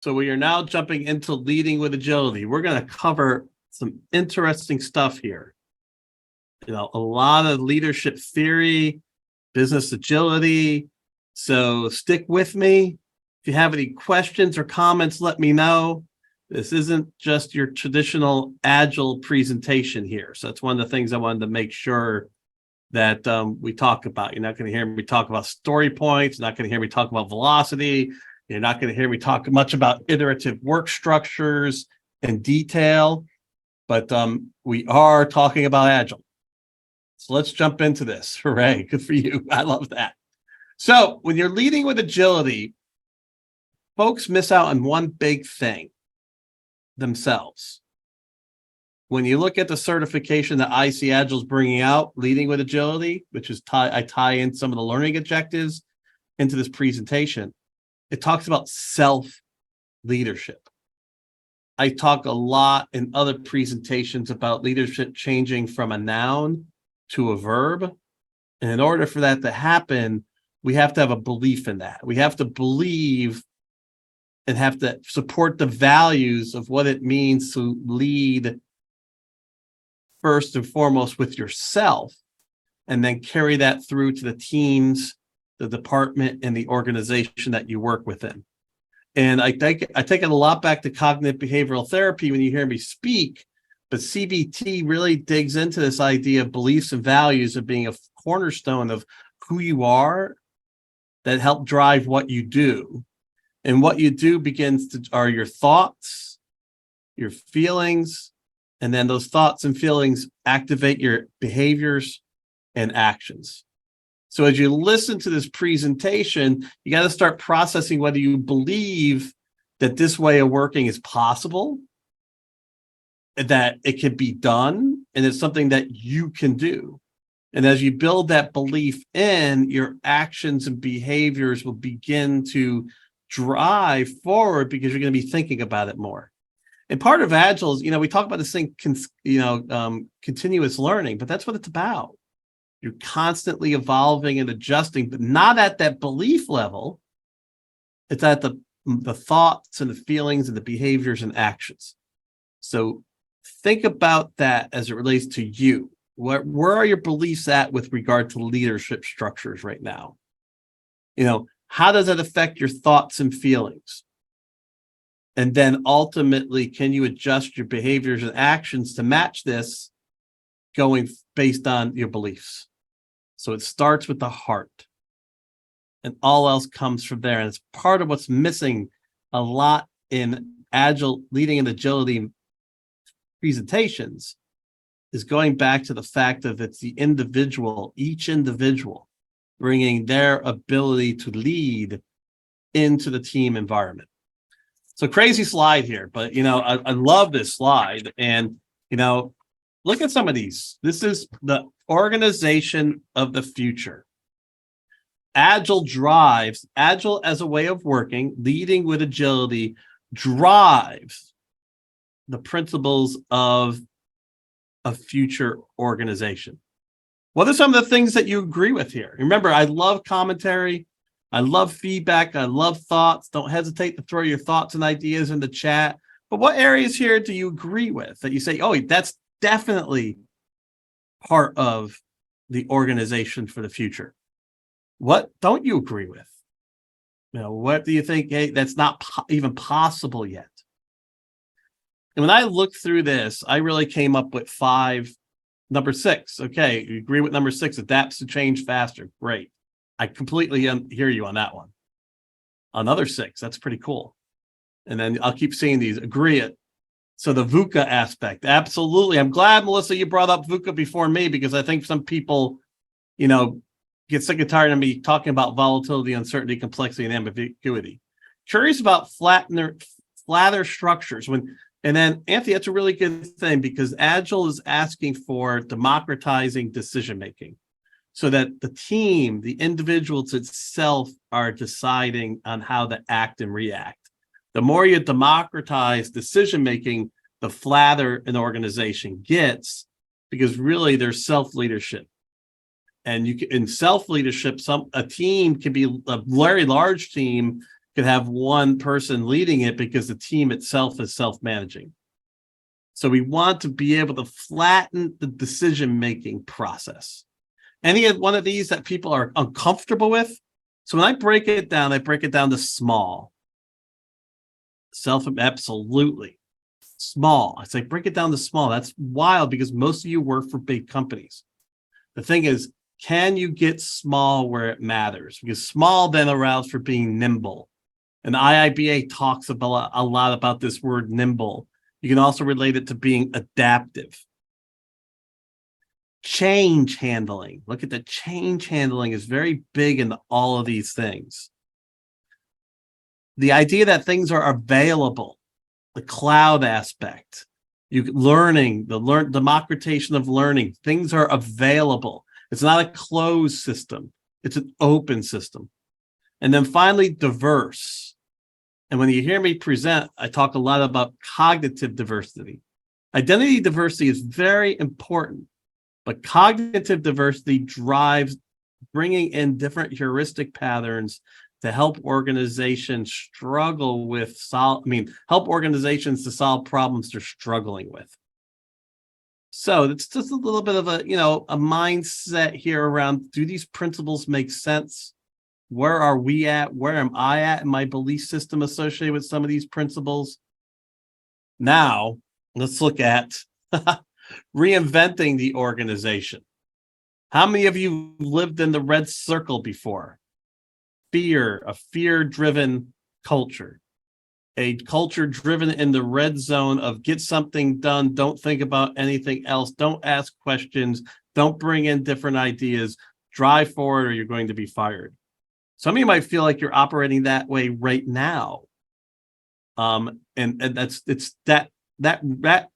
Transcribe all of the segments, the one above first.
So we are now jumping into leading with agility. We're going to cover some interesting stuff here. A lot of leadership theory, business agility. So stick with me. If you have any questions or comments, let me know. This isn't just your traditional Agile presentation here. So that's one of the things I wanted to make sure that we talk about. You're not going to hear me talk about story points. You're not going to hear me talk about velocity. You're not going to hear me talk much about iterative work structures and detail, but we are talking about Agile. So let's jump into this. Hooray, good for you. I love that. So when you're leading with agility, folks miss out on one big thing, themselves. When you look at the certification that ICAgile is bringing out, leading with agility, which is I tie in some of the learning objectives into this presentation. It talks about self-leadership. I talk a lot in other presentations about leadership changing from a noun to a verb. And in order for that to happen, we have to have a belief in that. We have to believe and have to support the values of what it means to lead first and foremost with yourself, and then carry that through to the teams, the department, and the organization that you work within. And I take it a lot back to cognitive behavioral therapy when you hear me speak, but CBT really digs into this idea of beliefs and values of being a cornerstone of who you are that help drive what you do. And what you do are your thoughts, your feelings, and then those thoughts and feelings activate your behaviors and actions. So as you listen to this presentation, you got to start processing whether you believe that this way of working is possible, that it can be done, and it's something that you can do. And as you build that belief in, your actions and behaviors will begin to drive forward because you're going to be thinking about it more. And part of Agile is, we talk about this thing, continuous learning, but that's what it's about. You're constantly evolving and adjusting, but not at that belief level. It's at the thoughts and the feelings and the behaviors and actions. So think about that as it relates to you. Where are your beliefs at with regard to leadership structures right now? How does that affect your thoughts and feelings? And then ultimately, can you adjust your behaviors and actions to match this going based on your beliefs? So it starts with the heart, and all else comes from there. And it's part of what's missing a lot in Agile leading and agility presentations is going back to the fact that it's the individual, each individual, bringing their ability to lead into the team environment. So crazy slide here, but I love this slide. And look at some of these. This is the organization of the future. Agile as a way of working, leading with agility, drives the principles of a future organization. What are some of the things that you agree with here? Remember, I love commentary. I love feedback. I love thoughts. Don't hesitate to throw your thoughts and ideas in the chat. But what areas here do you agree with that you say, oh, that's definitely part of the organization for the future? What don't you agree with? What do you think, hey, that's not even possible yet? And when I looked through this, I really came up with 5. Number 6, okay, you agree with number 6, adapts to change faster. Great. I completely hear you on that one. Another 6, that's pretty cool. And then I'll keep seeing these. Agree it. So the VUCA aspect, absolutely. I'm glad, Melissa, you brought up VUCA before me, because I think some people, get sick and tired of me talking about volatility, uncertainty, complexity, and ambiguity. Curious about flatter structures. And then, Anthony, that's a really good thing, because Agile is asking for democratizing decision-making so that the team, the individuals itself, are deciding on how to act and react. The more you democratize decision-making, the flatter an organization gets, because really there's self-leadership. And in self-leadership, a team can be a very large team could have one person leading it because the team itself is self-managing. So we want to be able to flatten the decision-making process. Any one of these that people are uncomfortable with? So when I break it down to small. Absolutely. Small. I say break it down to small. That's wild because most of you work for big companies. The thing is, can you get small where it matters? Because small then allows for being nimble. And IIBA talks about a lot about this word nimble. You can also relate it to being adaptive. Change handling. Look at the change handling is very big in all of these things. The idea that things are available, the cloud aspect, democratization of learning, things are available. It's not a closed system. It's an open system. And then finally, diverse. And when you hear me present, I talk a lot about cognitive diversity. Identity diversity is very important, but cognitive diversity drives bringing in different heuristic patterns to help organizations help organizations to solve problems they're struggling with. So it's just a little bit of a mindset here around, do these principles make sense? Where are we at? Where am I at in my belief system associated with some of these principles? Now, let's look at reinventing the organization. How many of you lived in the red circle before? A fear-driven culture. A culture driven in the red zone of get something done, don't think about anything else, don't ask questions, don't bring in different ideas, drive forward or you're going to be fired. Some of you might feel like you're operating that way right now. And that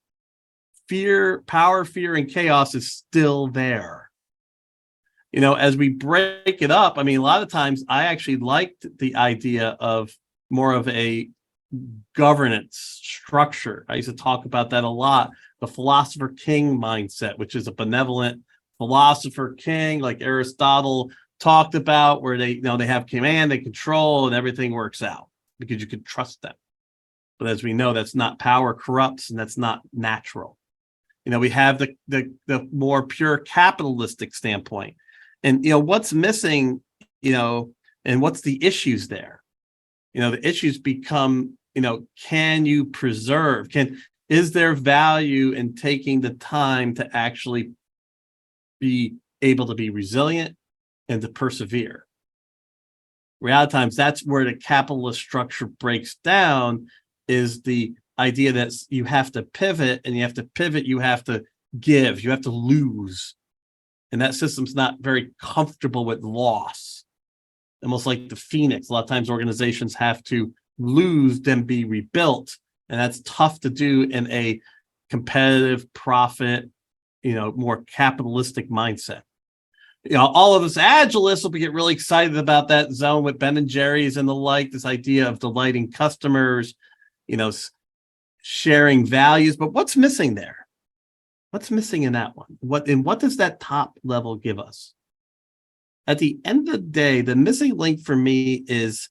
fear, power, fear, and chaos is still there. As we break it up, a lot of times I actually liked the idea of more of a governance structure. I used to talk about that a lot. The philosopher king mindset, which is a benevolent philosopher king, like Aristotle talked about, where they have command and control and everything works out because you can trust them. But as we know, that's not, power corrupts, and that's not natural. We have the more pure capitalistic standpoint. And what's missing, and what's the issues there? The issues become, can you preserve? Is there value in taking the time to actually be able to be resilient and to persevere? A lot of times that's where the capitalist structure breaks down, is the idea that you have to pivot, and you have to give, you have to lose. And that system's not very comfortable with loss. Almost like the phoenix. A lot of times organizations have to lose, then be rebuilt. And that's tough to do in a competitive, profit, more capitalistic mindset. All of us Agilists will get really excited about that zone with Ben and Jerry's and the like, this idea of delighting customers, sharing values. But what's missing there? What's missing in that one? What does that top level give us? At the end of the day, the missing link for me is,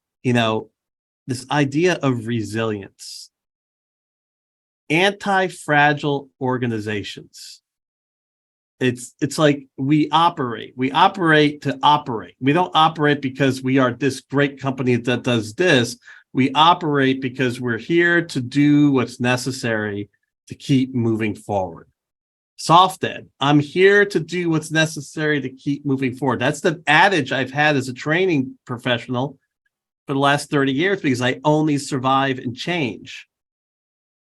this idea of resilience. Anti-fragile organizations. It's like we operate to operate. We don't operate because we are this great company that does this. We operate because we're here to do what's necessary to keep moving forward. Soft ed. I'm here to do what's necessary to keep moving forward. That's the adage I've had as a training professional for the last 30 years, because I only survive and change.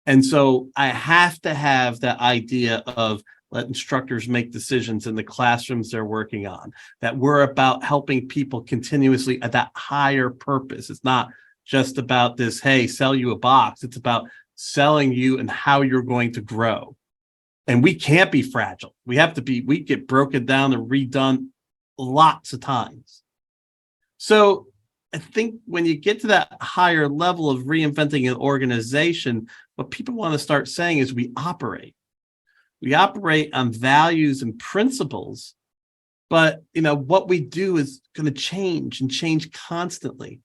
And so I have to have that idea of let instructors make decisions in the classrooms they're working on, that we're about helping people continuously at that higher purpose. It's not just about this, hey, sell you a box. It's about selling you and how you're going to grow. And we can't be fragile. We get broken down and redone lots of times. So I think when you get to that higher level of reinventing an organization, what people want to start saying is we operate. We operate on values and principles, but what we do is going to change and change constantly.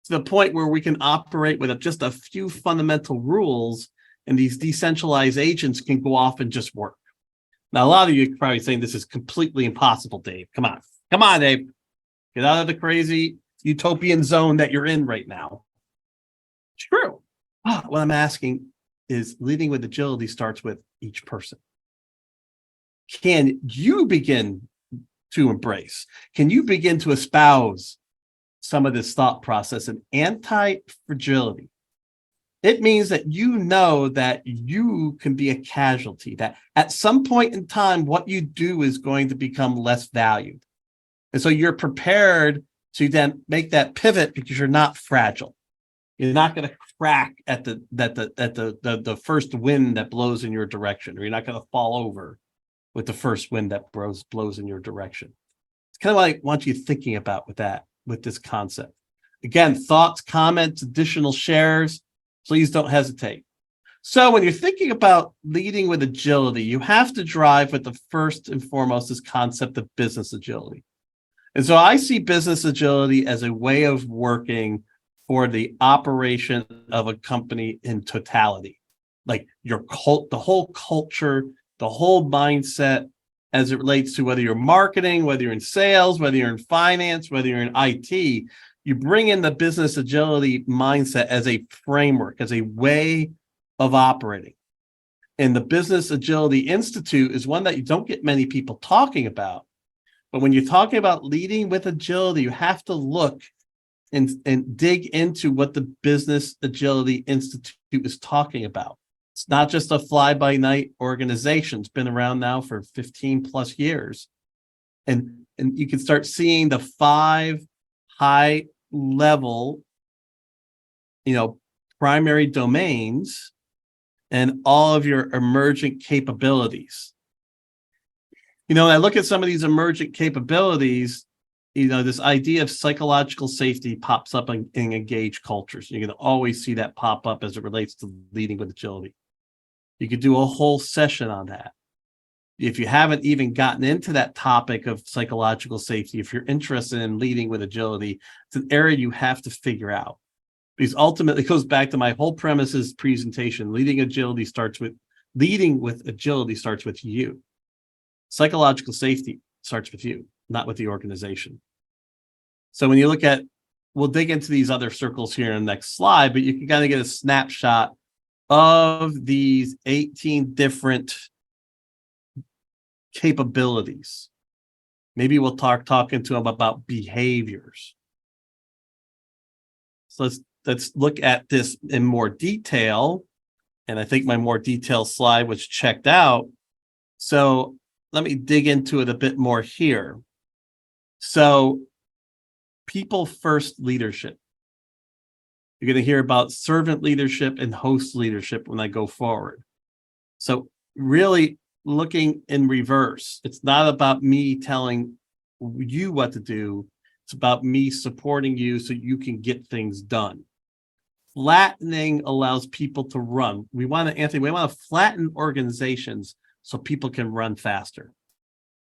to the point where we can operate with just a few fundamental rules, and these decentralized agents can go off and just work. Now, a lot of you are probably saying this is completely impossible, Dave. Come on, Dave. Get out of the crazy utopian zone that you're in right now. True. What I'm asking is, leading with agility starts with each person. Can you begin to embrace? Can you begin to espouse some of this thought process and anti-fragility? It means that you know that you can be a casualty, that at some point in time, what you do is going to become less valued. And so you're prepared to then make that pivot because you're not fragile. You're not going to crack at the first wind that blows in your direction, or you're not going to fall over with the first wind that blows in your direction. It's kind of what I want you thinking about with this concept. Again, thoughts, comments, additional shares, please don't hesitate. So when you're thinking about leading with agility, you have to drive with the first and foremost this concept of business agility. And so I see business agility as a way of working for the operation of a company in totality, like the whole culture, the whole mindset, as it relates to whether you're marketing, whether you're in sales, whether you're in finance, whether you're in IT. You bring in the business agility mindset as a framework, as a way of operating. And the Business Agility Institute is one that you don't get many people talking about. But when you're talking about leading with agility, you have to look and dig into what the Business Agility Institute is talking about. It's not just a fly-by-night organization. It's been around now for 15 plus years. And you can start seeing the 5 high level, primary domains and all of your emergent capabilities. When I look at some of these emergent capabilities, this idea of psychological safety pops up in engaged cultures. You're going to always see that pop up as it relates to leading with agility. You could do a whole session on that. If you haven't even gotten into that topic of psychological safety, if you're interested in leading with agility, it's an area you have to figure out. Because ultimately it goes back to my whole premises presentation. Leading with agility starts with you. Psychological safety starts with you, not with the organization. So when you look at, we'll dig into these other circles here in the next slide, but you can kind of get a snapshot of these 18 different capabilities. Maybe we'll talking to them about behaviors. So let's look at this in more detail. And I think my more detailed slide was checked out. So let me dig into it a bit more here. So people first leadership. You're going to hear about servant leadership and host leadership when I go forward. So really looking in reverse. It's not about me telling you what to do. It's about me supporting you so you can get things done. Flattening allows people to run. We want to flatten organizations so people can run faster,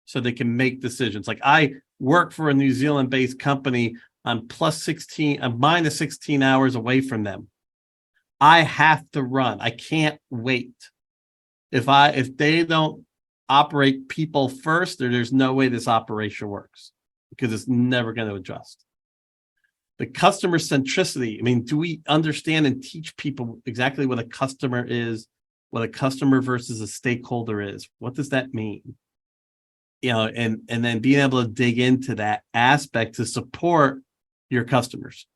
so they can make decisions. Like I work for a New Zealand-based company. I'm minus 16 hours away from them. I have to run. I can't wait. If they don't operate people first, there's no way this operation works, because it's never going to adjust. The customer centricity. Do we understand and teach people exactly what a customer is, what a customer versus a stakeholder is? What does that mean? And then being able to dig into that aspect to support your customers,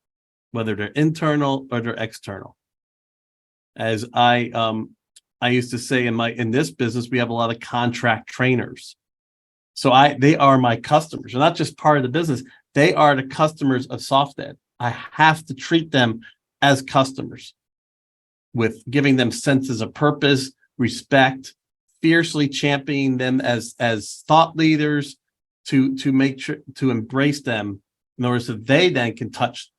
whether they're internal or they're external. As I used to say in this business, we have a lot of contract trainers. So they are my customers. They're not just part of the business. They are the customers of SoftEd. I have to treat them as customers, with giving them senses of purpose, respect, fiercely championing them as thought leaders, to make sure to embrace them in order so they then can touch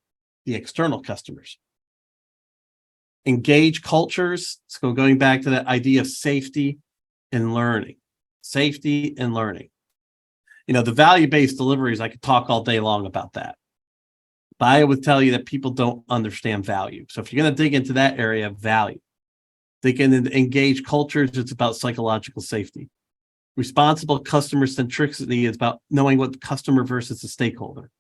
the external customers. Engage cultures. So going back to that idea of safety and learning. Safety and learning. The value-based deliveries, I could talk all day long about that. But I would tell you that people don't understand value. So if you're going to dig into that area of value, they can engage cultures. It's about psychological safety. Responsible customer centricity is about knowing what the customer versus the stakeholder.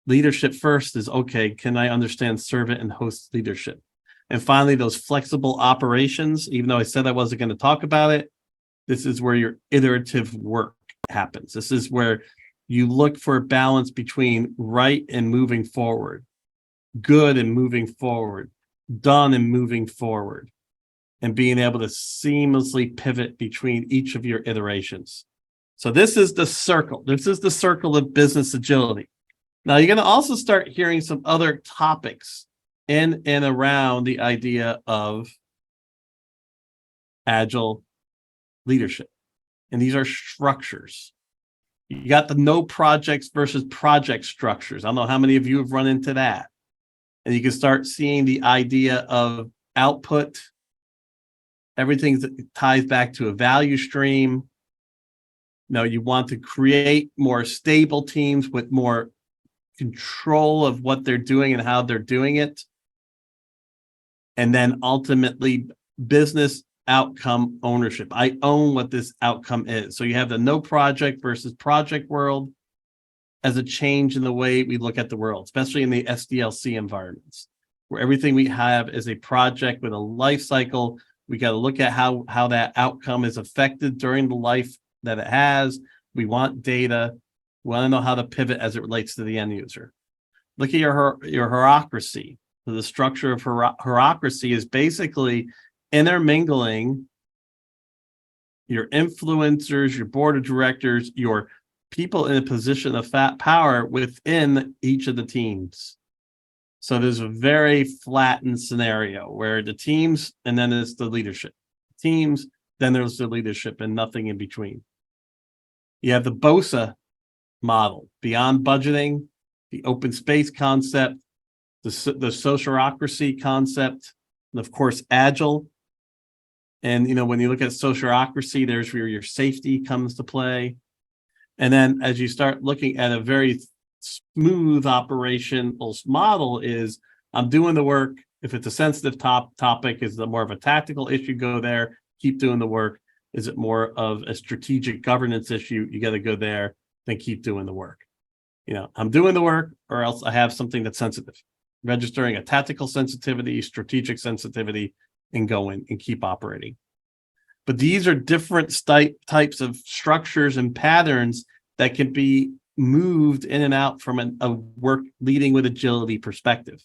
Leadership first is, okay, can I understand servant and host leadership? And finally, those flexible operations, even though I said I wasn't going to talk about it, this is where your iterative work happens. This is where you look for a balance between right and moving forward, good and moving forward, done and moving forward, and being able to seamlessly pivot between each of your iterations. So this is the circle. This is the circle of business agility. Now you're going to also start hearing some other topics in and around the idea of agile leadership. And these are structures. You got the no projects versus project structures. I don't know how many of you have run into that. And you can start seeing the idea of output. Everything that ties back to a value stream. Now you want to create more stable teams with more control of what they're doing and how they're doing it. And then ultimately business outcome ownership. I own what this outcome is. So you have the no project versus project world as a change in the way we look at the world, especially in the SDLC environments, where everything we have is a project with a life cycle. We got to look at how that outcome is affected during the life that it has. We want data. We want to know how to pivot as it relates to the end user. Look at your hierarchy. So the structure of hierarchy is basically intermingling your influencers, your board of directors, your people in a position of power within each of the teams. So there's a very flattened scenario where the teams, and then it's the leadership. Teams, then there's the leadership, and nothing in between. You have the BOSA model, beyond budgeting, the open space concept, the sociocracy concept, and of course, Agile. And, when you look at sociocracy, there's where your safety comes to play. And then as you start looking at a very smooth operational model is, I'm doing the work. If it's a sensitive topic, is it more of a tactical issue? Go there, keep doing the work. Is it more of a strategic governance issue? You got to go there, then keep doing the work. I'm doing the work, or else I have something that's sensitive. Registering a tactical sensitivity, strategic sensitivity, and go in and keep operating. But these are different types of structures and patterns that can be moved in and out from a work leading with agility perspective.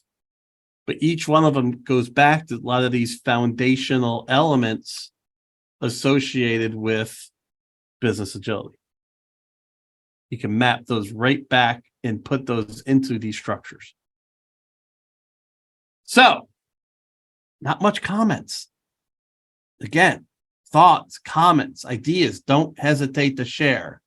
But each one of them goes back to a lot of these foundational elements associated with business agility. You can map those right back and put those into these structures. So, not much comments. Again, thoughts, comments, ideas, don't hesitate to share.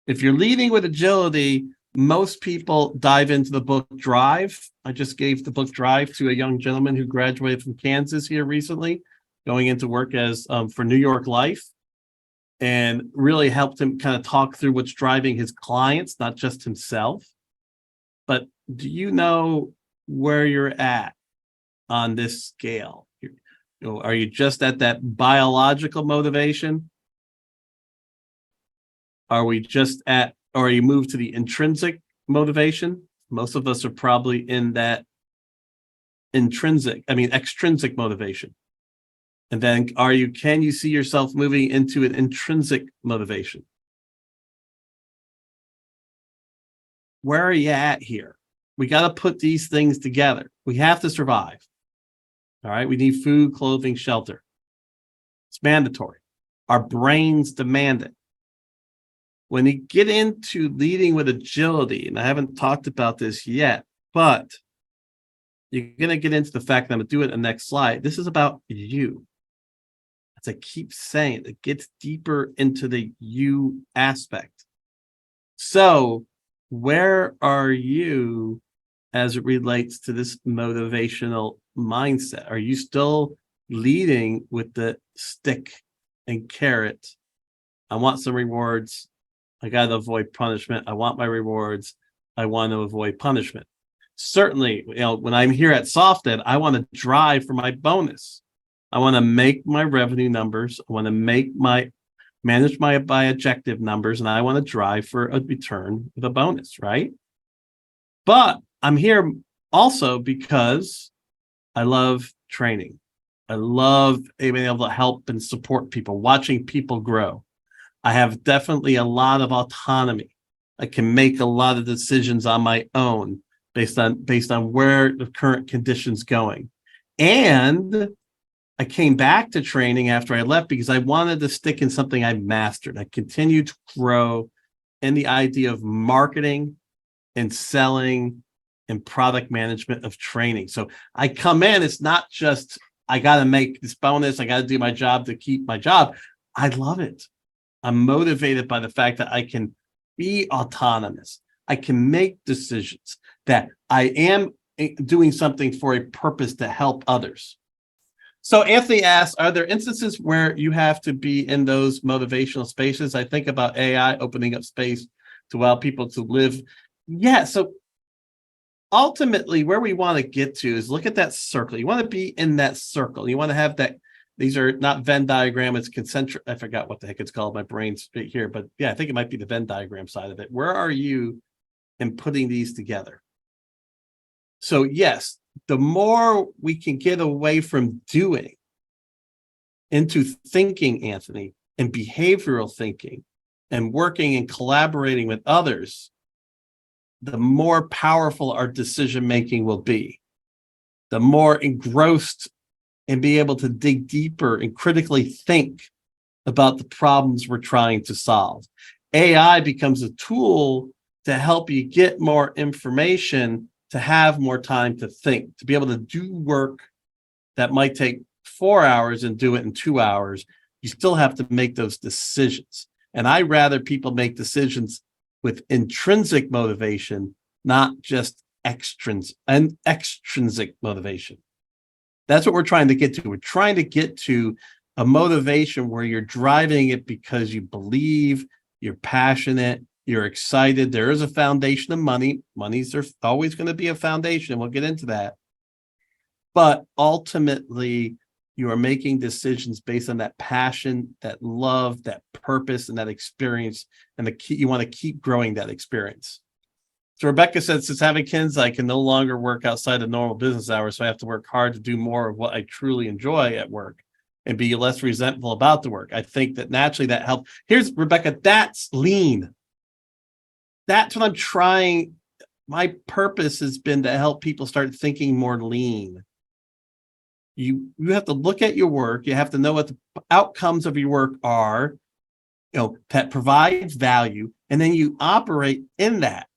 If you're leading with agility, most people dive into the book Drive. I just gave the book Drive to a young gentleman who graduated from Kansas here recently, going into work as for New York Life, and really helped him kind of talk through what's driving his clients, not just himself. But do you know where you're at on this scale? Are you just at that biological motivation? Are we just at, or are you moved to the intrinsic motivation? Most of us are probably in that extrinsic motivation. And then can you see yourself moving into an intrinsic motivation? Where are you at here? We got to put these things together. We have to survive. All right. We need food, clothing, shelter. It's mandatory. Our brains demand it. When you get into leading with agility, and I haven't talked about this yet, but you're going to get into the fact that I'm going to do it in the next slide. This is about you. As I keep saying, it gets deeper into the you aspect. So where are you as it relates to this motivational mindset? Are you still leading with the stick and carrot? I want some rewards. I got to avoid punishment. I want my rewards. I want to avoid punishment. Certainly, when I'm here at SoftEd, I want to drive for my bonus. I want to make my revenue numbers. I want to manage my objective numbers, and I want to drive for a return with a bonus, right? But I'm here also because I love training. I love being able to help and support people, watching people grow. I have definitely a lot of autonomy. I can make a lot of decisions on my own based on where the current conditions going. And I came back to training after I left because I wanted to stick in something I mastered. I continued to grow in the idea of marketing and selling and product management of training. So I come in, it's not just, I got to make this bonus, I got to do my job to keep my job. I love it. I'm motivated by the fact that I can be autonomous. I can make decisions, that I am doing something for a purpose to help others. So Anthony asks, are there instances where you have to be in those motivational spaces? I think about AI opening up space to allow people to live. Yeah, so ultimately where we want to get to is look at that circle. You want to be in that circle. You want to have that. These are not Venn diagram, it's concentric. I forgot what the heck it's called. My brain's right here, but yeah, I think it might be the Venn diagram side of it. Where are you in putting these together? So yes, the more we can get away from doing into thinking, Anthony, and behavioral thinking and working and collaborating with others, the more powerful our decision-making will be, the more engrossed and be able to dig deeper and critically think about the problems we're trying to solve. AI becomes a tool to help you get more information, to have more time to think, to be able to do work that might take 4 hours and do it in 2 hours. You still have to make those decisions. And I'd rather people make decisions with intrinsic motivation, not just extrinsic motivation. That's what we're trying to get to. We're trying to get to a motivation where you're driving it because you believe, you're passionate, you're excited. There is a foundation of money. Money's always going to be a foundation. We'll get into that. But ultimately, you are making decisions based on that passion, that love, that purpose, and that experience. And you want to keep growing that experience. So Rebecca said, since having kids, I can no longer work outside of normal business hours. So I have to work hard to do more of what I truly enjoy at work and be less resentful about the work. I think that naturally that helps. Here's Rebecca, that's lean. That's what I'm trying. My purpose has been to help people start thinking more lean. You have to look at your work. You have to know what the outcomes of your work are, that provides value. And then you operate in that.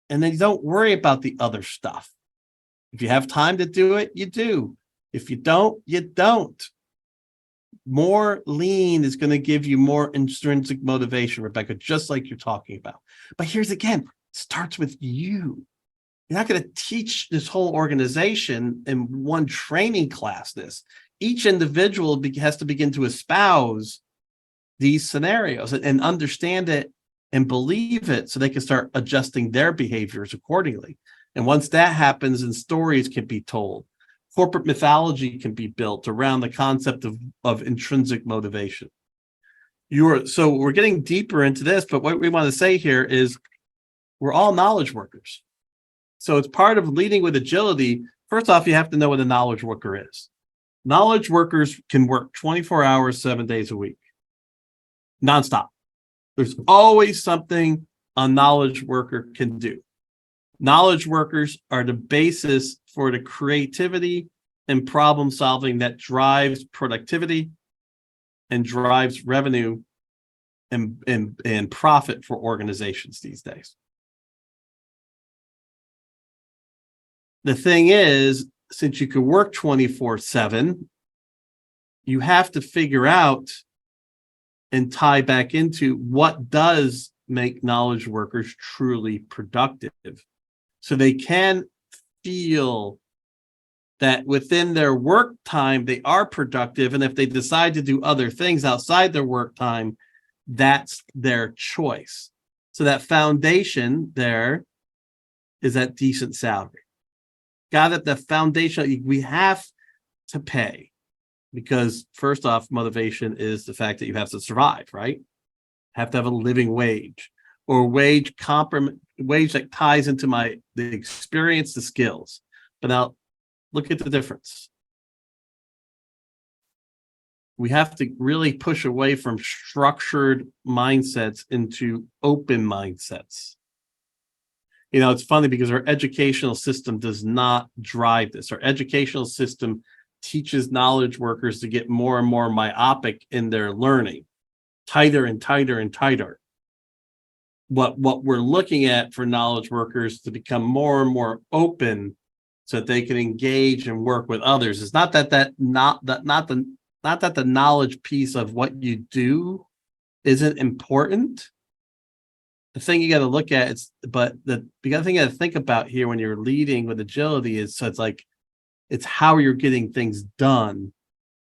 And then you don't worry about the other stuff. If you have time to do it, you do. If you don't, you don't. More lean is going to give you more intrinsic motivation, Rebecca, just like you're talking about. But here's again, it starts with you. You're not going to teach this whole organization in one training class this. Each individual has to begin to espouse these scenarios and understand it and believe it so they can start adjusting their behaviors accordingly. And once that happens, and stories can be told, corporate mythology can be built around the concept of intrinsic motivation. So we're getting deeper into this, but what we want to say here is we're all knowledge workers. So it's part of leading with agility. First off, you have to know what a knowledge worker is. Knowledge workers can work 24 hours, 7 days a week, nonstop. There's always something a knowledge worker can do. Knowledge workers are the basis for the creativity and problem solving that drives productivity and drives revenue and profit for organizations these days. The thing is, since you can work 24/7, you have to figure out and tie back into what does make knowledge workers truly productive. So they can feel that within their work time, they are productive. And if they decide to do other things outside their work time, that's their choice. So that foundation there is that decent salary. got it, the foundation. We have to pay because first off, motivation is the fact that you have to survive, right? Have to have a living wage or wage that ties into the experience, the skills. But now look at the difference. We have to really push away from structured mindsets into open mindsets. It's funny because our educational system does not drive this. Our educational system teaches knowledge workers to get more and more myopic in their learning, tighter and tighter and tighter. What we're looking at for knowledge workers to become more and more open so that they can engage and work with others. It's not that the knowledge piece of what you do isn't important. The thing you got to look at the other thing you got to think about here when you're leading with agility is, so it's how you're getting things done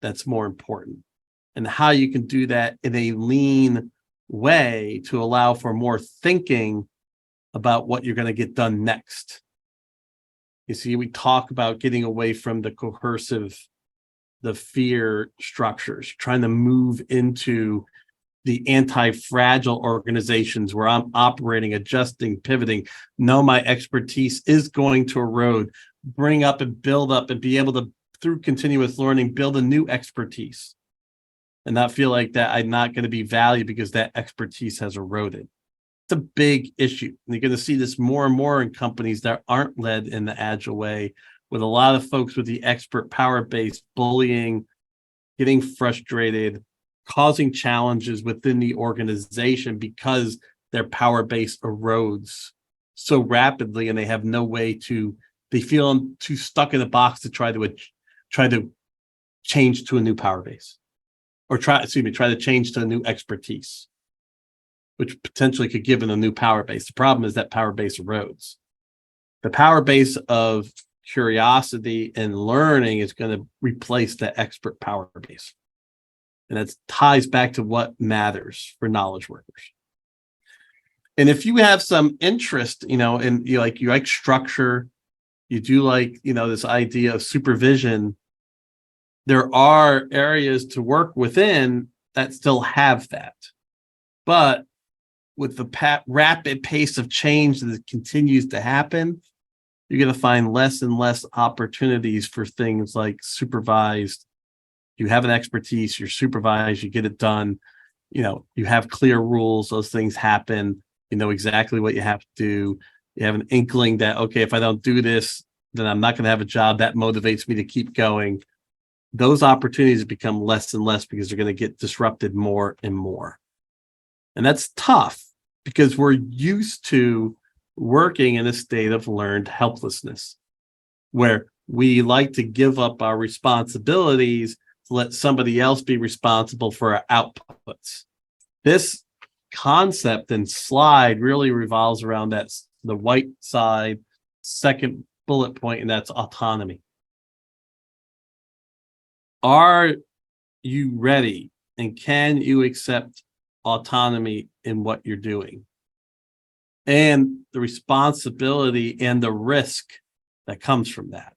that's more important, and how you can do that in a lean way to allow for more thinking about what you're going to get done next. You see, we talk about getting away from the coercive, the fear structures, trying to move into the anti-fragile organizations where I'm operating, adjusting, pivoting, know my expertise is going to erode, bring up and build up and be able to, through continuous learning, build a new expertise and not feel like that I'm not going to be valued because that expertise has eroded. It's a big issue. And you're going to see this more and more in companies that aren't led in the agile way, with a lot of folks with the expert power base bullying, getting frustrated, causing challenges within the organization because their power base erodes so rapidly and they have no way they feel too stuck in a box to try to change to a new power base, or try to change to a new expertise, which potentially could give them a new power base. The problem is that power base erodes. The power base of curiosity and learning is going to replace that expert power base. And that ties back to what matters for knowledge workers. And if you have some interest, and you like structure, you do like, this idea of supervision, there are areas to work within that still have that. But with the rapid pace of change that continues to happen, you're going to find less and less opportunities for things like supervised. You have an expertise, you're supervised, you get it done. You have clear rules, those things happen. You know exactly what you have to do. You have an inkling that, okay, if I don't do this, then I'm not going to have a job. That motivates me to keep going. Those opportunities become less and less because they're going to get disrupted more and more. And that's tough because we're used to working in a state of learned helplessness, where we like to give up our responsibilities to let somebody else be responsible for our outputs. This concept and slide really revolves around the white side, second bullet point, and that's autonomy. Are you ready, and can you accept autonomy in what you're doing, and the responsibility and the risk that comes from that?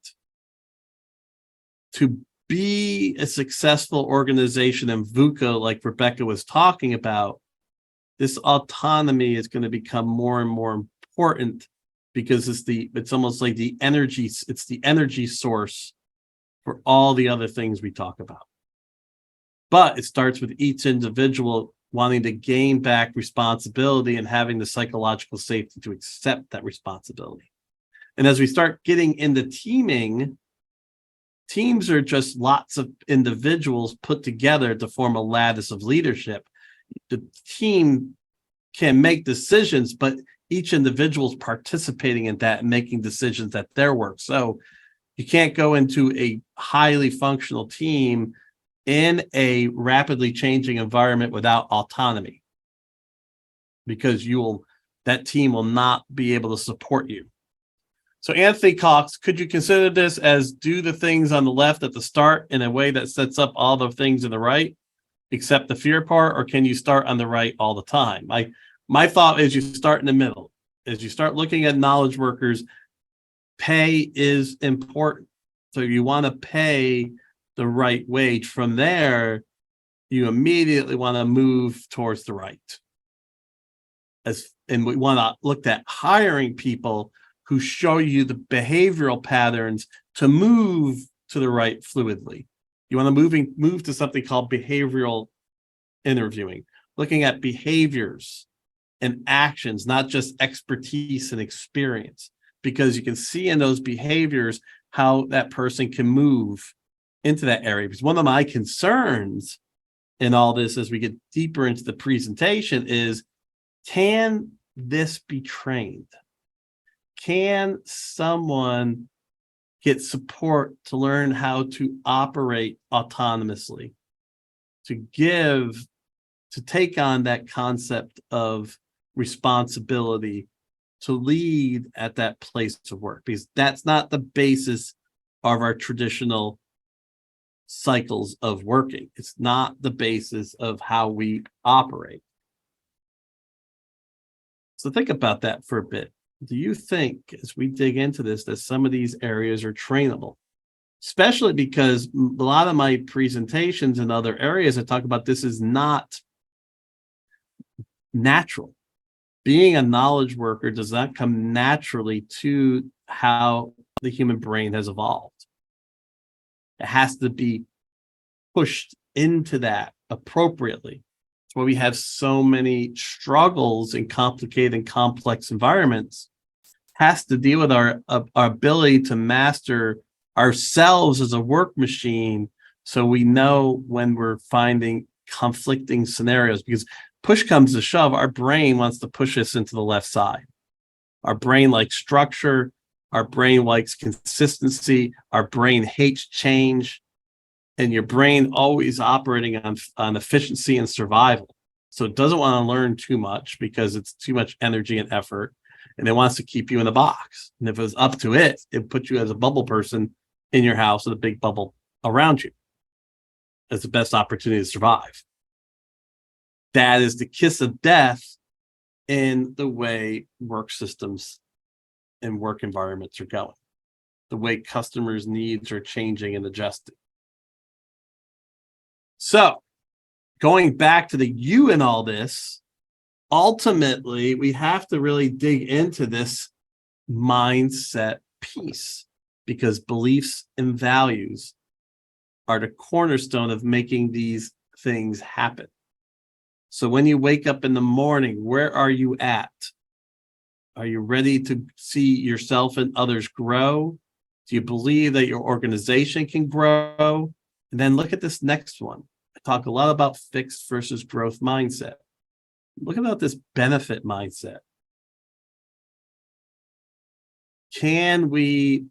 To be a successful organization in VUCA, like Rebecca was talking about, this autonomy is going to become more and more important because it's almost like it's the energy source for all the other things we talk about. But it starts with each individual wanting to gain back responsibility and having the psychological safety to accept that responsibility. And as we start getting into teaming, teams are just lots of individuals put together to form a lattice of leadership. The team can make decisions, but each individual is participating in that and making decisions at their work. So you can't go into a highly functional team in a rapidly changing environment without autonomy, because that team will not be able to support you. So Anthony Cox, could you consider this as do the things on the left at the start in a way that sets up all the things in the right, except the fear part, or can you start on the right all the time? My thought is you start in the middle. As you start looking at knowledge workers, Pay is important. So you want to pay the right wage. From there, you immediately want to move towards the right. And we want to look at hiring people who show you the behavioral patterns to move to the right fluidly. You want to move to something called behavioral interviewing, looking at behaviors and actions, not just expertise and experience, because you can see in those behaviors how that person can move into that area. Because one of my concerns in all this as we get deeper into the presentation is, can this be trained? Can someone get support to learn how to operate autonomously, to take on that concept of responsibility, to lead at that place of work? Because that's not the basis of our traditional cycles of working. It's not the basis of how we operate. So think about that for a bit. Do you think, as we dig into this, that some of these areas are trainable? Especially because a lot of my presentations in other areas, I talk about this is not natural. Being a knowledge worker does not come naturally to how the human brain has evolved. It has to be pushed into that appropriately. That's why we have so many struggles in complicated and complex environments. Has to deal with our ability to master ourselves as a work machine, so we know when we're finding conflicting scenarios. Because push comes to shove, our brain wants to push us into the left side. Our brain likes structure. Our brain likes consistency. Our brain hates change. And your brain always operating on efficiency and survival. So it doesn't want to learn too much because it's too much energy and effort. And it wants to keep you in the box. And if it was up to it, it put you as a bubble person in your house with a big bubble around you as the best opportunity to survive. That is the kiss of death in the way work systems and work environments are going, the way customers' needs are changing and adjusting. So going back to the you in all this, ultimately, we have to really dig into this mindset piece, because beliefs and values are the cornerstone of making these things happen. So when you wake up in the morning, where are you at? Are you ready to see yourself and others grow? Do you believe that your organization can grow? And then look at this next one. I talk a lot about fixed versus growth mindset. Look about this benefit mindset. Can we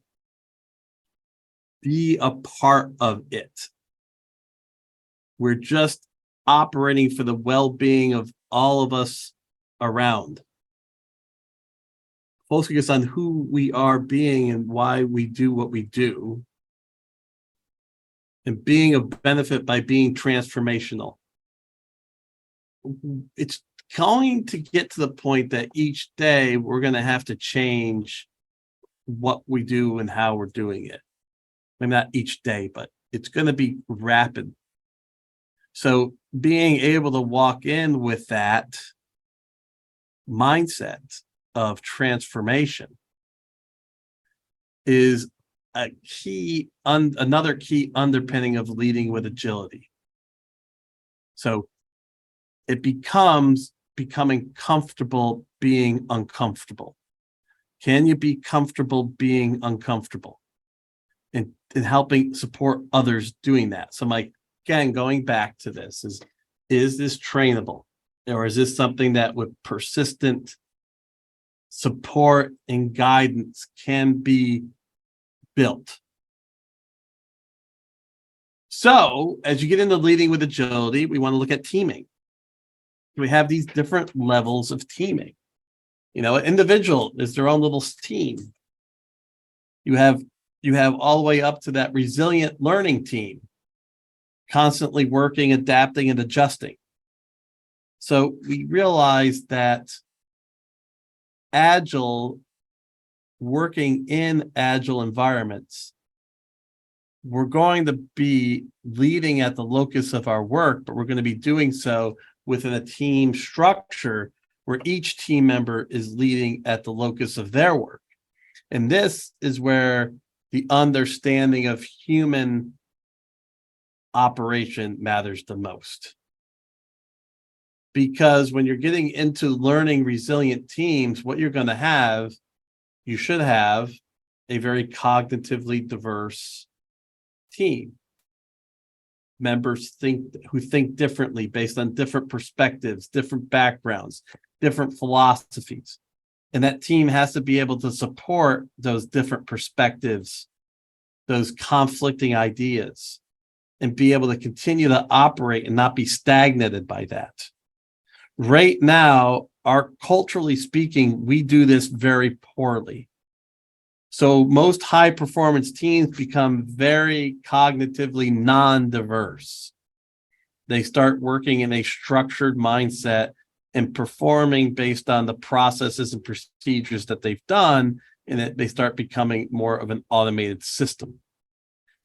be a part of it? We're just operating for the well-being of all of us around. Focus on who we are being and why we do what we do. And being of benefit by being transformational. It's going to get to the point that each day we're going to have to change what we do and how we're doing it. Maybe not each day, but it's going to be rapid. So being able to walk in with that mindset of transformation is a key, another key underpinning of leading with agility. So it becomes becoming comfortable being uncomfortable. Can you be comfortable being uncomfortable? And helping support others doing that. So again, going back to this is this trainable? Or is this something that with persistent support and guidance can be built? So as you get into leading with agility, we want to look at teaming. We have these different levels of teaming. An individual is their own little team. You have all the way up to that resilient learning team, constantly working, adapting, and adjusting. So we realize that Agile working in agile environments, we're going to be leading at the locus of our work, but we're going to be doing so within a team structure where each team member is leading at the locus of their work. And this is where the understanding of human operation matters the most. Because when you're getting into learning resilient teams, what you're going to have, you should have a very cognitively diverse team. Members who think differently based on different perspectives, different backgrounds, different philosophies. And that team has to be able to support those different perspectives, those conflicting ideas, and be able to continue to operate and not be stagnated by that. Right now, culturally speaking, we do this very poorly. So most high performance teams become very cognitively non-diverse. They start working in a structured mindset and performing based on the processes and procedures that they've done, and they start becoming more of an automated system.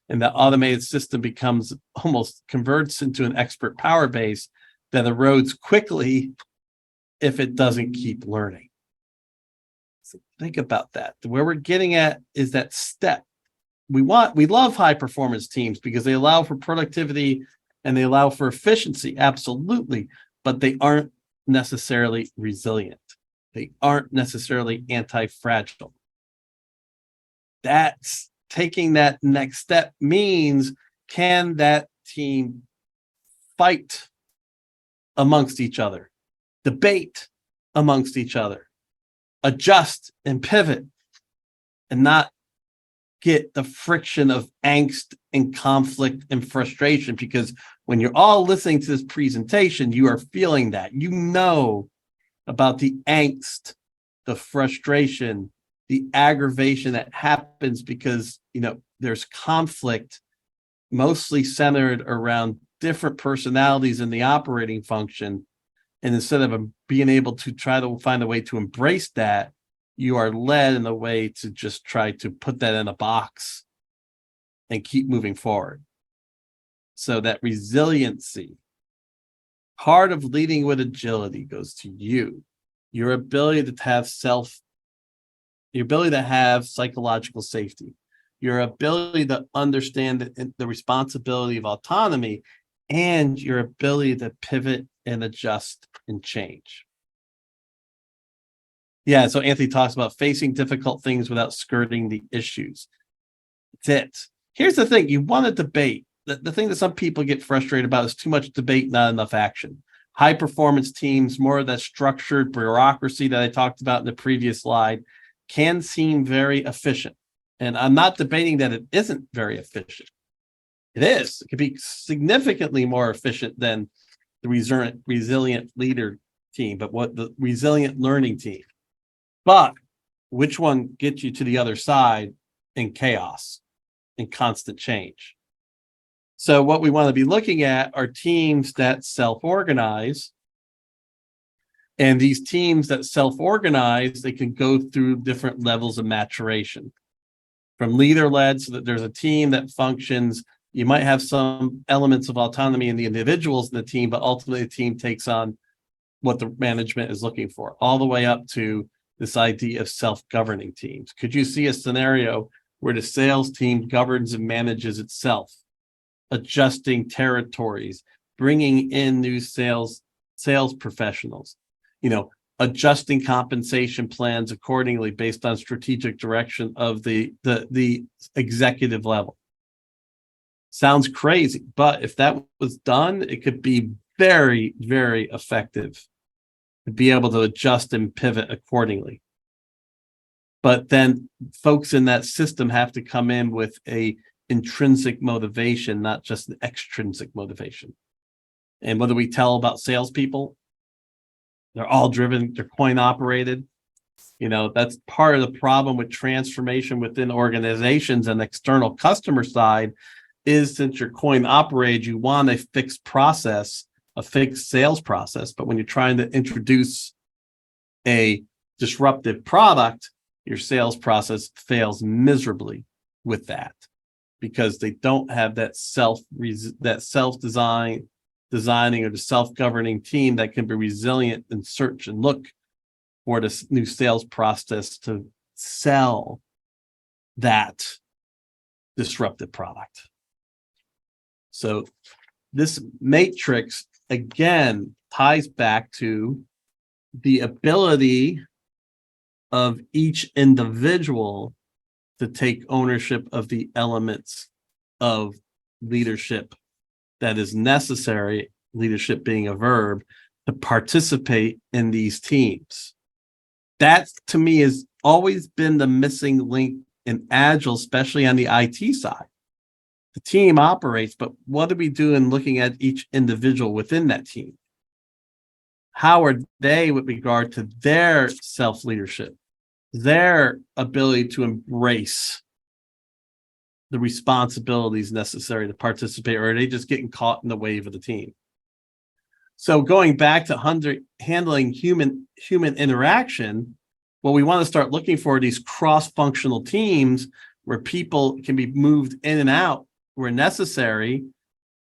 And that automated system becomes almost converts into an expert power base that erodes quickly if it doesn't keep learning. So think about that. Where we're getting at is that step. We love high performance teams because they allow for productivity and they allow for efficiency, absolutely, but they aren't necessarily resilient. They aren't necessarily anti-fragile. That's taking that next step means, can that team fight amongst each other, debate amongst each other, adjust and pivot, and not get the friction of angst and conflict and frustration? Because when you're all listening to this presentation, you are feeling that. You know about the angst, the frustration, the aggravation that happens because, there's conflict mostly centered around different personalities in the operating function. And instead of being able to try to find a way to embrace that, you are led in a way to just try to put that in a box and keep moving forward. So that resiliency, part of leading with agility, goes to you. Your ability to have your ability to have psychological safety, your ability to understand the responsibility of autonomy, and your ability to pivot and adjust and change. Yeah, so Anthony talks about facing difficult things without skirting the issues. That's it. Here's the thing. You want to debate. The thing that some people get frustrated about is too much debate, not enough action. High performance teams, more of that structured bureaucracy that I talked about in the previous slide, can seem very efficient. And I'm not debating that it isn't very efficient. It is. It could be significantly more efficient than the resilient leader team, but what the resilient learning team. But which one gets you to the other side in chaos and constant change? So what we want to be looking at are teams that self-organize. And these teams that self-organize, they can go through different levels of maturation. From leader-led, so that there's a team that functions. You might have some elements of autonomy in the individuals in the team, but ultimately the team takes on what the management is looking for, all the way up to this idea of self-governing teams. Could you see a scenario where the sales team governs and manages itself, adjusting territories, bringing in new sales professionals, adjusting compensation plans accordingly based on strategic direction of the executive level? Sounds crazy, but if that was done, it could be very, very effective to be able to adjust and pivot accordingly. But then folks in that system have to come in with a intrinsic motivation, not just an extrinsic motivation. And what do we tell about salespeople? They're all driven, they're coin operated. That's part of the problem with transformation within organizations and external customer side is, since you're coin operated, you want a fixed process, a fixed sales process. But when you're trying to introduce a disruptive product, your sales process fails miserably with that, because they don't have that designing or the self-governing team that can be resilient and search and look for this new sales process to sell that disruptive product. So this matrix again ties back to the ability of each individual to take ownership of the elements of leadership that is necessary, leadership being a verb, to participate in these teams. That, to me, has always been the missing link in Agile, especially on the IT side. The team operates, but what do we do in looking at each individual within that team? How are they with regard to their self-leadership, their ability to embrace the responsibilities necessary to participate, or are they just getting caught in the wave of the team? So going back to handling human interaction, what we want to start looking for these cross-functional teams where people can be moved in and out where necessary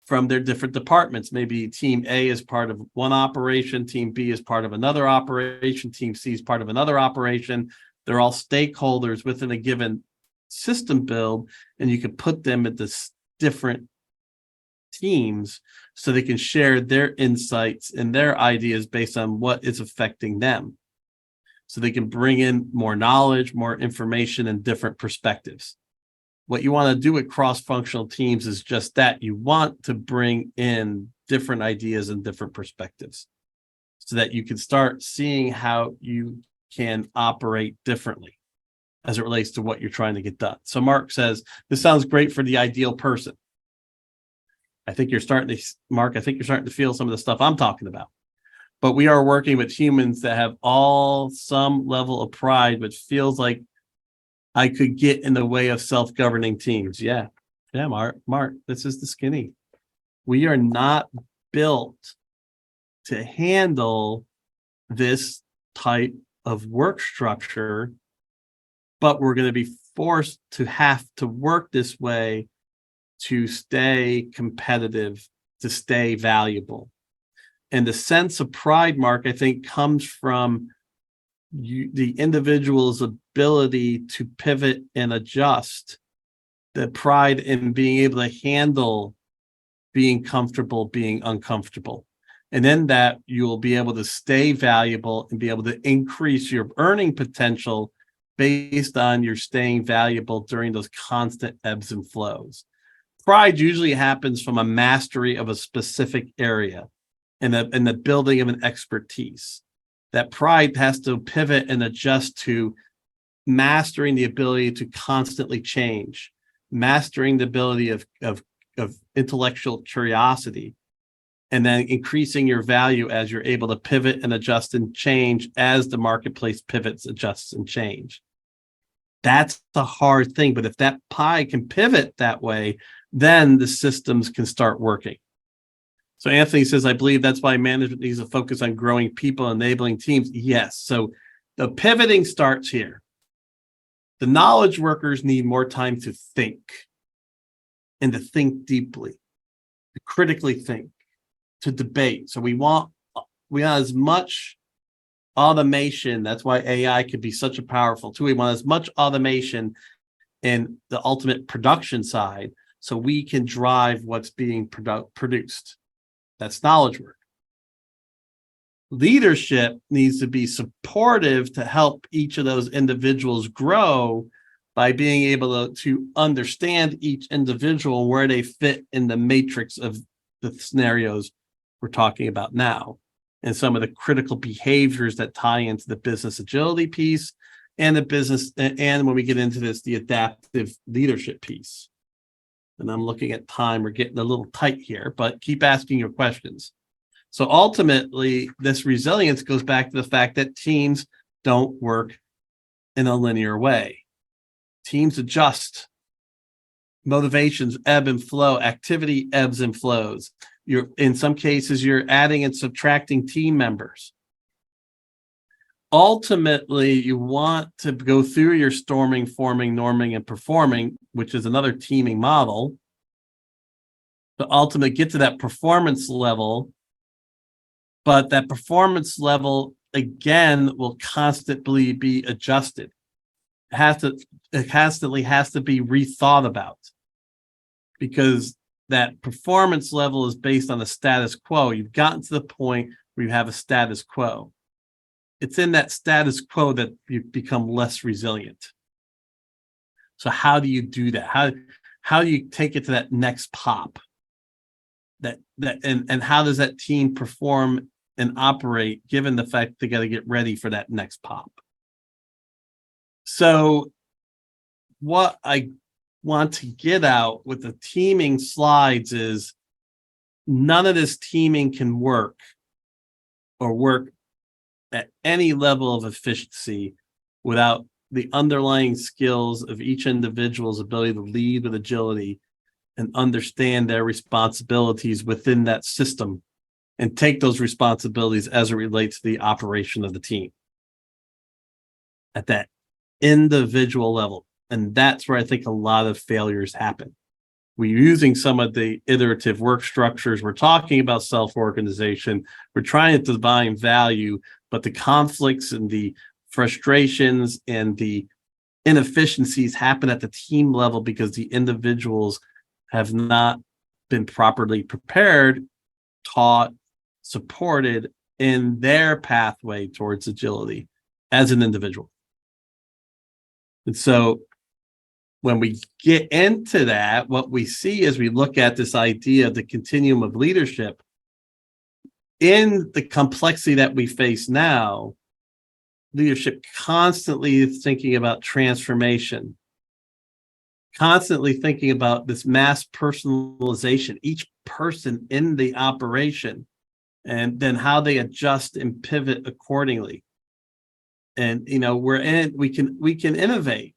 from their different departments. Maybe team A is part of one operation, team B is part of another operation, team C is part of another operation. They're all stakeholders within a given system build, and you can put them into different teams so they can share their insights and their ideas based on what is affecting them. So they can bring in more knowledge, more information, and different perspectives. What you want to do with cross-functional teams is just that. You want to bring in different ideas and different perspectives so that you can start seeing how you can operate differently as it relates to what you're trying to get done. So Mark says, this sounds great for the ideal person. I think you're starting to feel some of the stuff I'm talking about. But we are working with humans that have all some level of pride, which feels like I could get in the way of self-governing teams. Yeah, Mark, this is the skinny. We are not built to handle this type of work structure, but we're going to be forced to have to work this way to stay competitive, to stay valuable. And the sense of pride, Mark, I think comes from the individual's ability to pivot and adjust, the pride in being able to handle being comfortable, being uncomfortable. And then that you will be able to stay valuable and be able to increase your earning potential based on your staying valuable during those constant ebbs and flows. Pride usually happens from a mastery of a specific area and the building of an expertise. That pride has to pivot and adjust to mastering the ability to constantly change, mastering the ability of intellectual curiosity, and then increasing your value as you're able to pivot and adjust and change as the marketplace pivots, adjusts, and change. That's the hard thing. But if that pie can pivot that way, then the systems can start working. So Anthony says, I believe that's why management needs to focus on growing people, enabling teams. Yes. So the pivoting starts here. The knowledge workers need more time to think and to think deeply, to critically think, to debate. So we want as much automation. That's why AI could be such a powerful tool. We want as much automation in the ultimate production side so we can drive what's being produced. That's knowledge work. Leadership needs to be supportive to help each of those individuals grow by being able to understand each individual where they fit in the matrix of the scenarios we're talking about now, and some of the critical behaviors that tie into the business agility piece and the business, and when we get into this, the adaptive leadership piece. And I'm looking at time, we're getting a little tight here, but keep asking your questions. So ultimately, this resilience goes back to the fact that teams don't work in a linear way. Teams adjust. Motivations ebb and flow. Activity ebbs and flows. In some cases, you're adding and subtracting team members. ultimately, you want to go through your storming, forming, norming, and performing, which is another teaming model, to ultimately get to that performance level. But that performance level, again, will constantly be adjusted. It constantly has to be rethought about, because that performance level is based on the status quo. You've gotten to the point where you have a status quo. It's in that status quo that you become less resilient. So how do you do that? How do you take it to that next pop? And how does that team perform and operate given the fact they got to get ready for that next pop? So what I want to get out with the teaming slides is none of this teaming can work at any level of efficiency without the underlying skills of each individual's ability to lead with agility and understand their responsibilities within that system and take those responsibilities as it relates to the operation of the team at that individual level. And that's where I think a lot of failures happen. We're using some of the iterative work structures. We're talking about self-organization. We're trying to define value, but the conflicts and the frustrations and the inefficiencies happen at the team level because the individuals have not been properly prepared, taught, supported in their pathway towards agility as an individual. And so when we get into that, what we see as we look at this idea of the continuum of leadership, in the complexity that we face now, leadership constantly is thinking about transformation, constantly thinking about this mass personalization, each person in the operation, and then how they adjust and pivot accordingly. And we can innovate,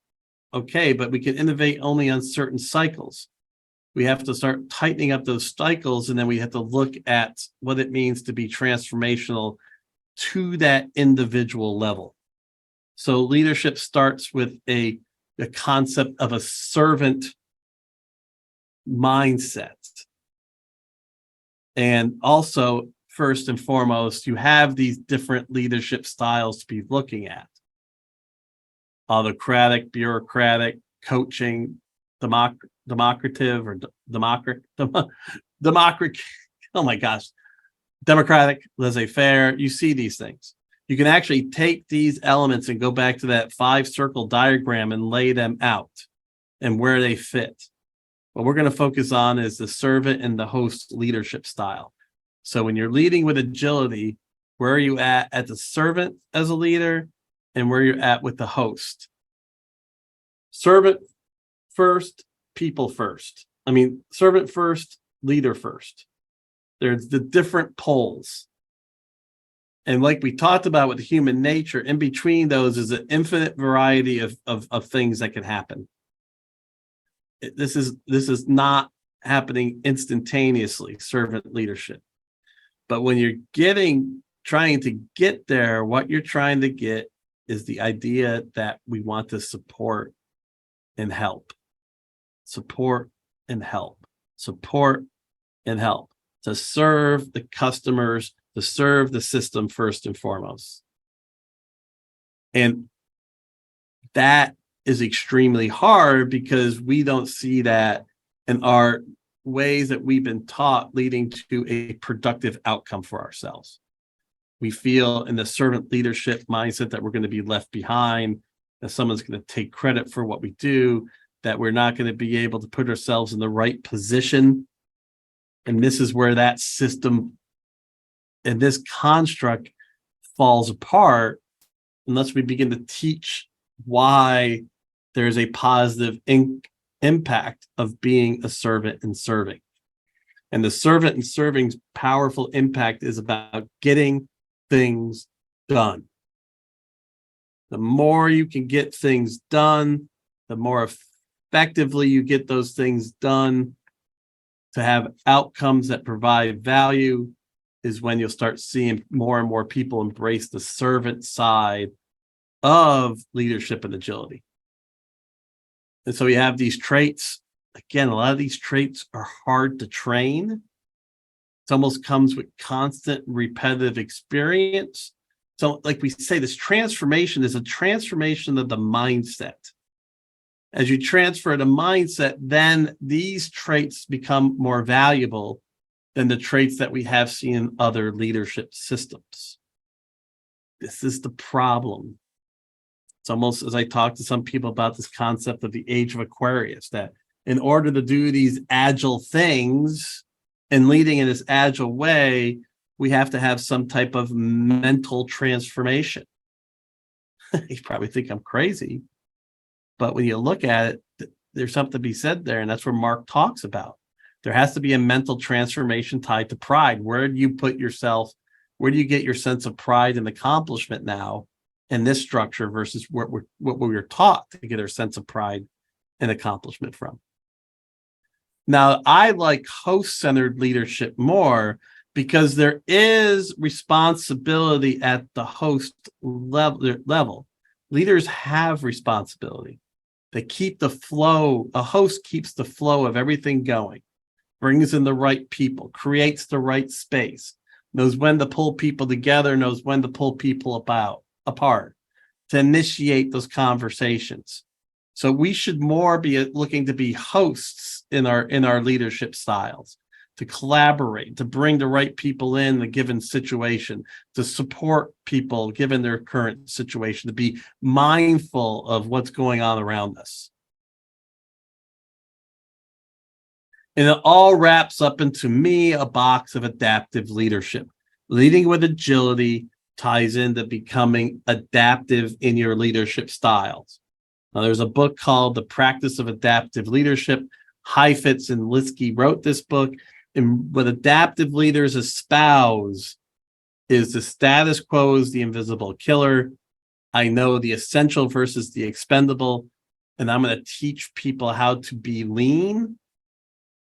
okay, but we can innovate only on certain cycles. We have to start tightening up those cycles, and then we have to look at what it means to be transformational to that individual level. So leadership starts with the concept of a servant mindset. And also, first and foremost, you have these different leadership styles to be looking at. Autocratic, bureaucratic, coaching, democratic, oh my gosh, democratic, laissez-faire. You see these things. You can actually take these elements and go back to that 5-circle diagram and lay them out and where they fit. What we're going to focus on is the servant and the host leadership style. So when you're leading with agility, where are you at the servant as a leader, and where you're at with the host? Servant first, people first. Servant first, leader first. There's the different poles. And like we talked about with human nature, in between those is an infinite variety of things that can happen. This is not happening instantaneously, servant leadership. But when you're trying to get there, what you're trying to get is the idea that we want to support and help. Support and help. Support and help. To serve the customers, to serve the system first and foremost. And that is extremely hard because we don't see that in our ways that we've been taught leading to a productive outcome for ourselves. We feel in the servant leadership mindset that we're going to be left behind, that someone's going to take credit for what we do, that we're not going to be able to put ourselves in the right position. And this is where that system and this construct falls apart unless we begin to teach why there's a positive impact of being a servant and serving. And the servant and serving's powerful impact is about getting things done. The more you can get things done, the more effectively you get those things done to have outcomes that provide value, is when you'll start seeing more and more people embrace the servant side of leadership and agility. And so you have these traits. Again, a lot of these traits are hard to train. It almost comes with constant repetitive experience. So like we say, this transformation is a transformation of the mindset. As you transfer the mindset, then these traits become more valuable than the traits that we have seen in other leadership systems. This is the problem. It's almost as I talk to some people about this concept of the age of Aquarius, that in order to do these agile things and leading in this agile way, we have to have some type of mental transformation. You probably think I'm crazy, but when you look at it, there's something to be said there, and that's where Mark talks about. There has to be a mental transformation tied to pride. Where do you put yourself? Where do you get your sense of pride and accomplishment now in this structure versus what we were taught to get our sense of pride and accomplishment from? Now, I like host-centered leadership more because there is responsibility at the host level. Leaders have responsibility. They keep the flow. A host keeps the flow of everything going, brings in the right people, creates the right space, knows when to pull people together, knows when to pull people apart, to initiate those conversations. So we should more be looking to be hosts in our leadership styles, to collaborate, to bring the right people in a given situation, to support people given their current situation, to be mindful of what's going on around us. And it all wraps up into me a box of adaptive leadership. Leading with agility ties into becoming adaptive in your leadership styles. Now, there's a book called The Practice of Adaptive Leadership. Heifetz and Linsky wrote this book. And what adaptive leaders espouse is the status quo is the invisible killer. I know the essential versus the expendable. And I'm going to teach people how to be lean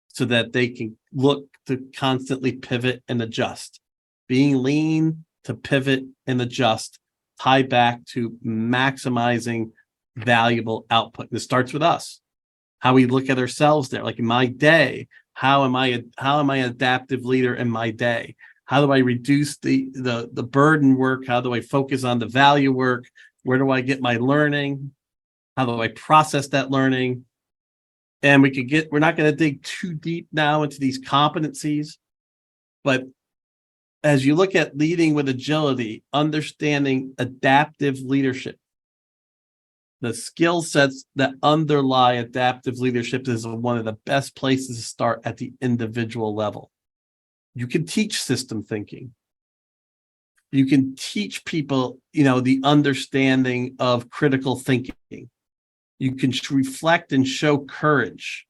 so that they can look to constantly pivot and adjust. Being lean to pivot and adjust, tie back to maximizing valuable output. This starts with us, how we look at ourselves there. Like in my day, how am I an adaptive leader in my day? How do I reduce the burden work? How do I focus on the value work? Where do I get my learning? How do I process that learning? And we're not going to dig too deep now into these competencies, but as you look at leading with agility, understanding adaptive leadership, the skill sets that underlie adaptive leadership is one of the best places to start at the individual level. You can teach system thinking. You can teach people, the understanding of critical thinking. You can reflect and show courage.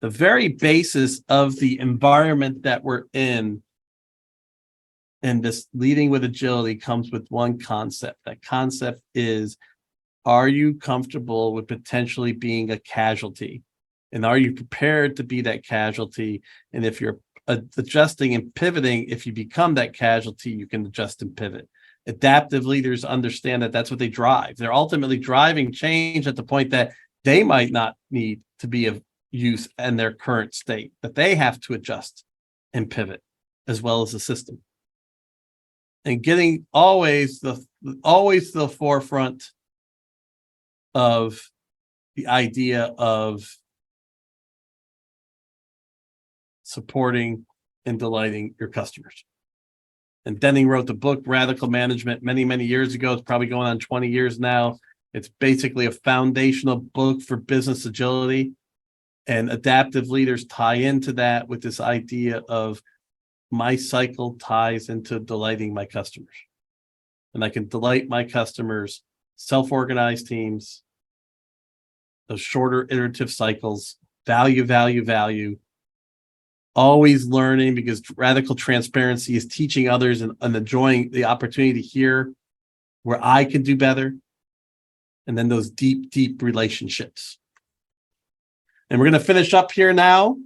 The very basis of the environment that we're in and this leading with agility comes with one concept. That concept is, are you comfortable with potentially being a casualty? And are you prepared to be that casualty? And if you're adjusting and pivoting, if you become that casualty, you can adjust and pivot. Adaptive leaders understand that that's what they drive. They're ultimately driving change at the point that they might not need to be of use in their current state, that they have to adjust and pivot as well as the system. And getting always the forefront of the idea of supporting and delighting your customers. And Denning wrote the book Radical Management many, many years ago. It's probably going on 20 years now. It's basically a foundational book for business agility. And adaptive leaders tie into that with this idea of my cycle ties into delighting my customers. And I can delight my customers, self-organized teams, those shorter iterative cycles, value, always learning, because radical transparency is teaching others and enjoying the opportunity to hear where I can do better. And then those deep relationships. And we're going to finish up here now.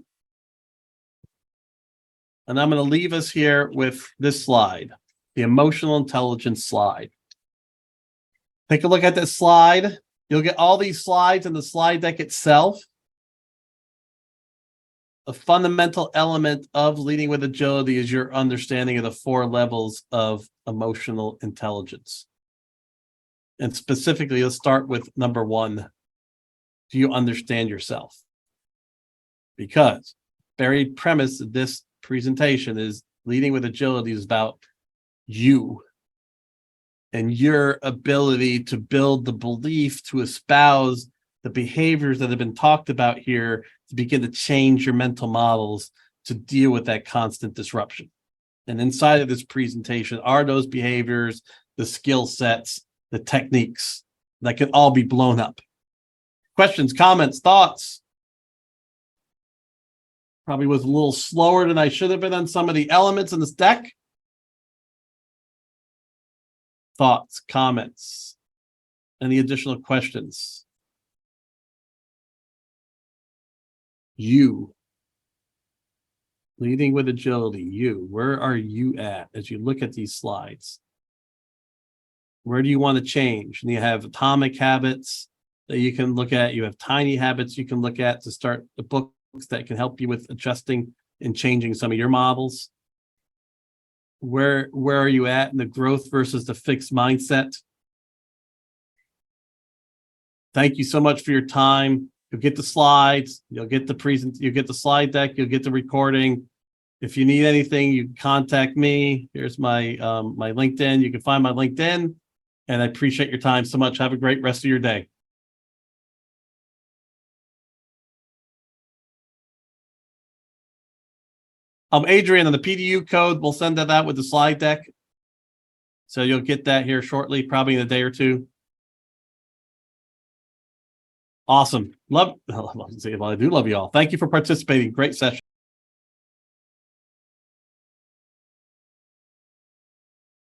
And I'm going to leave us here with this slide, the emotional intelligence slide. Take a look at this slide. You'll get all these slides in the slide deck itself. A fundamental element of leading with agility is your understanding of the 4 levels of emotional intelligence. And specifically, let's start with number 1. Do you understand yourself? Because buried premise of this presentation is leading with agility is about you and your ability to build the belief, to espouse the behaviors that have been talked about here, to begin to change your mental models to deal with that constant disruption. And inside of this presentation are those behaviors, the skill sets, the techniques that can all be blown up. Questions, comments, thoughts? Probably was a little slower than I should have been on some of the elements in this deck. Thoughts, comments, any additional questions? You, leading with agility, you, where are you at as you look at these slides? Where do you want to change? And you have atomic habits that you can look at. You have tiny habits you can look at to start the books that can help you with adjusting and changing some of your models. Where are you at in the growth versus the fixed mindset? Thank you so much for your time. You'll get the slides, you'll get the slide deck, you'll get the recording. If you need anything, you can contact me. Here's my my LinkedIn. You can find my LinkedIn, and I appreciate your time so much. Have a great rest of your day. Adrian, and the PDU code, we'll send that out with the slide deck. So you'll get that here shortly, probably in a day or two. Awesome. I do love you all. Thank you for participating. Great session.